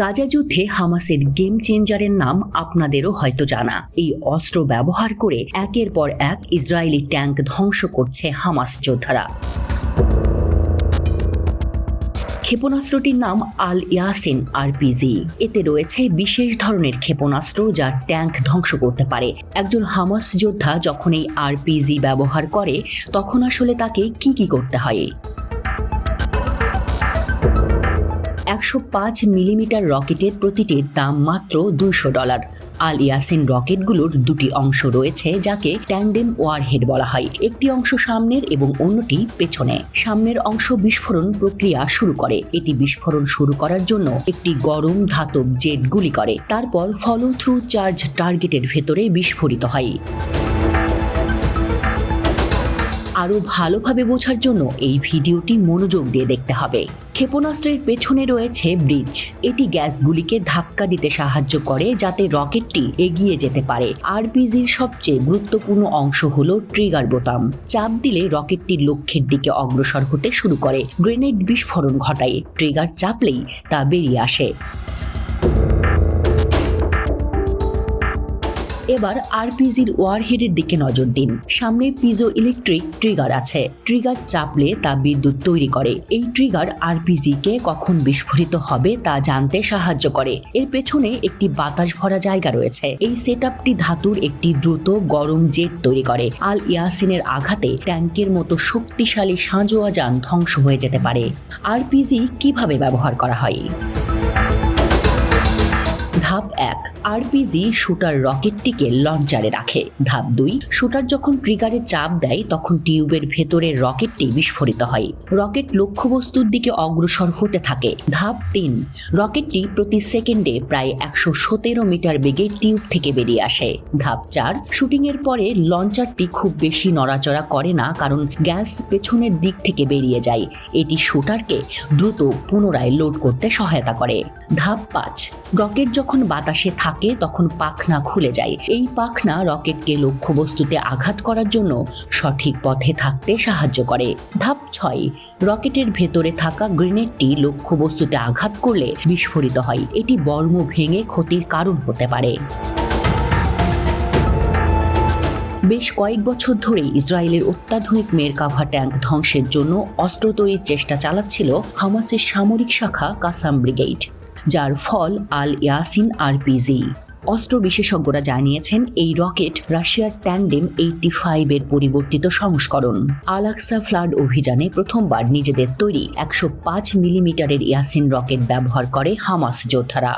গাজা যুদ্ধে হামাসের গেম চেঞ্জারের নাম আপনাদেরও হয়তো জানা। এই অস্ত্র ব্যবহার করে একের পর এক ইসরায়েলি ট্যাঙ্ক ধ্বংস করছে হামাস যোদ্ধারা। ক্ষেপণাস্ত্রটির নাম আল ইয়াসিন আরপিজি। এতে রয়েছে বিশেষ ধরনের ক্ষেপণাস্ত্র যা ট্যাঙ্ক ধ্বংস করতে পারে। একজন হামাস যোদ্ধা যখন এই আরপিজি ব্যবহার করে তখন আসলে তাকে কি করতে হয়? 105 মিলিমিটার রকেটের প্রতিটির দাম মাত্র $200। আল ইয়াসিন রকেটগুলোর দুটি অংশ রয়েছে যাকে ট্যান্ডেম ওয়ারহেড বলা হয়। একটি অংশ সামনের এবং অন্যটি পেছনে। সামনের অংশ বিস্ফোরণ প্রক্রিয়া শুরু করে। এটি বিস্ফোরণ শুরু করার জন্য একটি গরম ধাতব জেট গুলি করে, তারপর ফলো থ্রু চার্জ টার্গেটের ভেতরে বিস্ফোরিত হয়। আরও ভালোভাবে বোঝার জন্য এই ভিডিওটি মনোযোগ দিয়ে দেখতে হবে। ক্ষেপণাস্ত্রের পেছনে রয়েছে ব্রিজ। এটি গ্যাসগুলিকে ধাক্কা দিতে সাহায্য করে যাতে রকেটটি এগিয়ে যেতে পারে। আরপিজির সবচেয়ে গুরুত্বপূর্ণ অংশ হলো ট্রিগার বোতাম। চাপ দিলে রকেটটি লক্ষ্যের দিকে অগ্রসর হতে শুরু করে। গ্রেনেড বিস্ফোরণ ঘটায়। ট্রিগার চাপলেই তা বেরিয়ে আসে। এবার আরপিজির ওয়ারহেডের দিকে নজর দিন। সামনে পিজো ইলেকট্রিক ট্রিগার আছে। ট্রিগার চাপলে তা বিদ্যুৎ তৈরি করে। এই ট্রিগার আরপিজিকে কখন বিস্ফোরিত হবে তা জানতে সাহায্য করে। এর পেছনে একটি বাতাস ভরা জায়গা রয়েছে। এই সেটআপটি ধাতুর একটি দ্রুত গরম জেট তৈরি করে। আল ইয়াসিনের আঘাতে ট্যাঙ্কের মতো শক্তিশালী সাঁজোয়া যান ধ্বংস হয়ে যেতে পারে। আরপিজি কিভাবে ব্যবহার করা হয়? ধাপ 1, আরপিজি শুটার রকেটটিকে লঞ্চারে রাখে। ধাপ 2, শুটার যখন ট্রিগারে চাপ দেয় তখন টিউবের ভেতরের রকেটটি বিস্ফোরিত হয়। রকেট লক্ষ্যবস্তুর দিকে অগ্রসর হতে থাকে। ধাপ 3, রকেটটি প্রতি সেকেন্ডে প্রায় 117 মিটার বেগে টিউব থেকে বেরিয়ে আসে। ধাপ 4, শুটিংয়ের পরে লঞ্চারটি খুব বেশি নড়াচড়া করে না কারণ গ্যাস পেছনের দিক থেকে বেরিয়ে যায়। এটি শুটারকে দ্রুত পুনরায় লোড করতে সহায়তা করে। ধাপ 5, রকেট যখন বাতাসে থাকে তখন পাখনা খুলে যায়। এই পাখনা রকেটকে লক্ষ্যবস্তুতে আঘাত করার জন্য সঠিক পথে থাকতে সাহায্য করে। ধাপ 6, রকেটের ভেতরে থাকা গ্রেনেডটি লক্ষ্যবস্তুতে আঘাত করলে বিস্ফোরিত হয়। এটি বর্ম ভেঙে ক্ষতির কারণ হতে পারে। বেশ কয়েক বছর ধরে ইসরায়েলের অত্যাধুনিক মেরকাভা ট্যাঙ্ক ধ্বংসের জন্য অস্ত্র তৈরির চেষ্টা চালাচ্ছিল হামাসের সামরিক শাখা কাসাম ব্রিগেড, যার ফল আল ইয়াসিন আরপিজি। অস্ত্র বিশেষজ্ঞরা জানিয়েছেন এই রকেট রাশিয়ার ট্যান্ডেম 85 এর পরিবর্তিত সংস্করণ। আল আকসা ফ্লাড অভিযানে প্রথমবার নিজেদের তৈরি 105 মিলিমিটারের ইয়াসিন রকেট ব্যবহার করে হামাস যোদ্ধারা।